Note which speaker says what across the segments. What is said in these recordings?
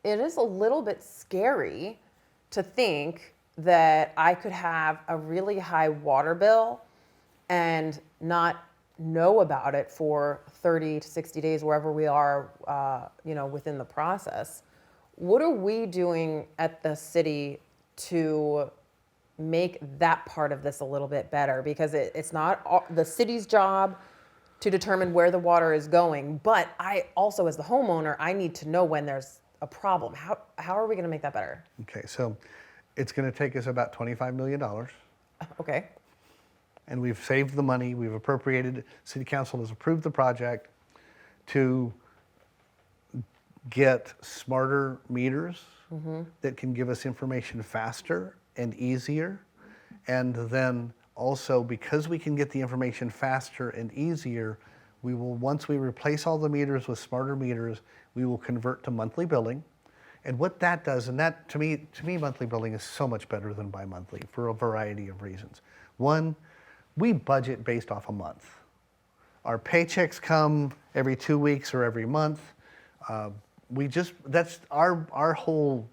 Speaker 1: it is a little bit scary to think that I could have a really high water bill and not know about it for 30 to 60 days, wherever we are, within the process. What are we doing at the city to make that part of this a little bit better? Because it's not the city's job to determine where the water is going, but I also, as the homeowner, I need to know when there's a problem. How are we going to make that better?
Speaker 2: Okay, so it's going to take us about $25 million.
Speaker 1: Okay.
Speaker 2: And we've saved the money, we've appropriated, City Council has approved the project to get smarter meters that can give us information faster and easier. And then also, because we can get the information faster and easier, once we replace all the meters with smarter meters, we will convert to monthly billing. And what that does, and that to me monthly billing is so much better than bi-monthly for a variety of reasons. One, we budget based off a month. Our paychecks come every 2 weeks or every month. That's our whole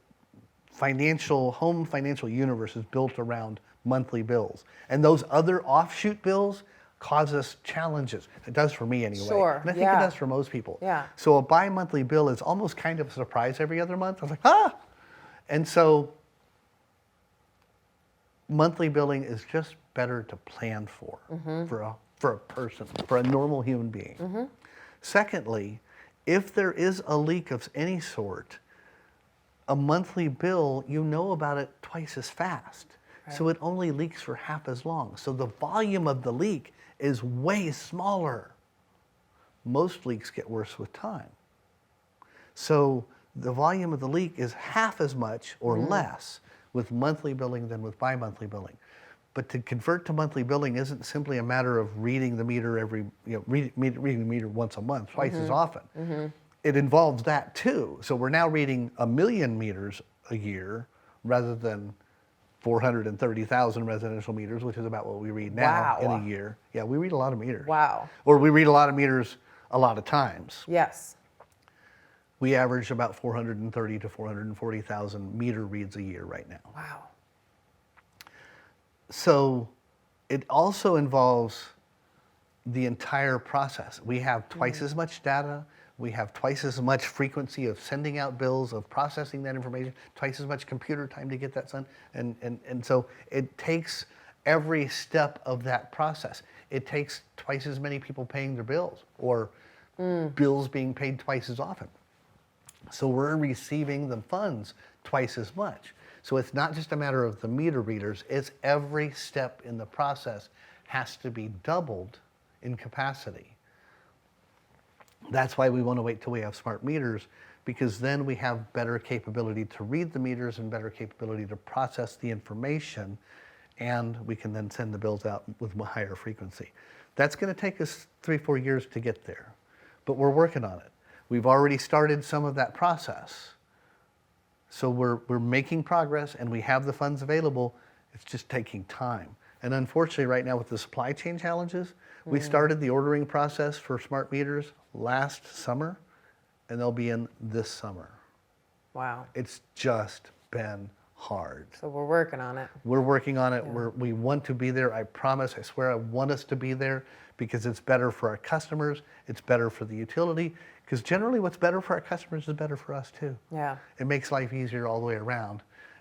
Speaker 2: home financial universe is built around monthly bills. And those other offshoot bills cause us challenges. It does for me anyway.
Speaker 1: Sure,
Speaker 2: and I think it does for most people.
Speaker 1: Yeah.
Speaker 2: So a bi-monthly bill is almost kind of a surprise every other month. I was like, ah! And so monthly billing is just better to plan for a person, for a normal human being. Secondly, if there is a leak of any sort, a monthly bill, you know about it twice as fast. Right. So it only leaks for half as long. So the volume of the leak is way smaller. Most leaks get worse with time. So the volume of the leak is half as much or less with monthly billing than with bi-monthly billing. But to convert to monthly billing isn't simply a matter of reading the meter reading the meter once a month, twice as often. It involves that too. So we're now reading 1 million meters a year rather than 430,000 residential meters, which is about what we read now in a year. Yeah, we read a lot of meters.
Speaker 1: Wow.
Speaker 2: Or we read a lot of meters a lot of times.
Speaker 1: Yes.
Speaker 2: We average about 430 to 440,000 meter reads a year right now.
Speaker 1: Wow.
Speaker 2: So it also involves the entire process. We have twice as much data. We have twice as much frequency of sending out bills, of processing that information, twice as much computer time to get that done. And so it takes every step of that process. It takes twice as many people paying their bills or bills being paid twice as often. So we're receiving the funds twice as much. So it's not just a matter of the meter readers, it's every step in the process has to be doubled in capacity. That's why we want to wait till we have smart meters, because then we have better capability to read the meters and better capability to process the information, and we can then send the bills out with a higher frequency. That's going to take us 3-4 years to get there, but we're working on it. We've already started some of that process. So we're making progress and we have the funds available. It's just taking time. And unfortunately right now with the supply chain challenges, we started the ordering process for smart meters last summer and they'll be in this summer.
Speaker 1: Wow.
Speaker 2: It's just been hard.
Speaker 1: So we're working on it.
Speaker 2: We're working on it.
Speaker 1: Yeah.
Speaker 2: We want to be there. I promise, I swear I want us to be there because it's better for our customers. It's better for the utility. Because generally what's better for our customers is better for us too.
Speaker 1: Yeah.
Speaker 2: It makes life easier all the way around.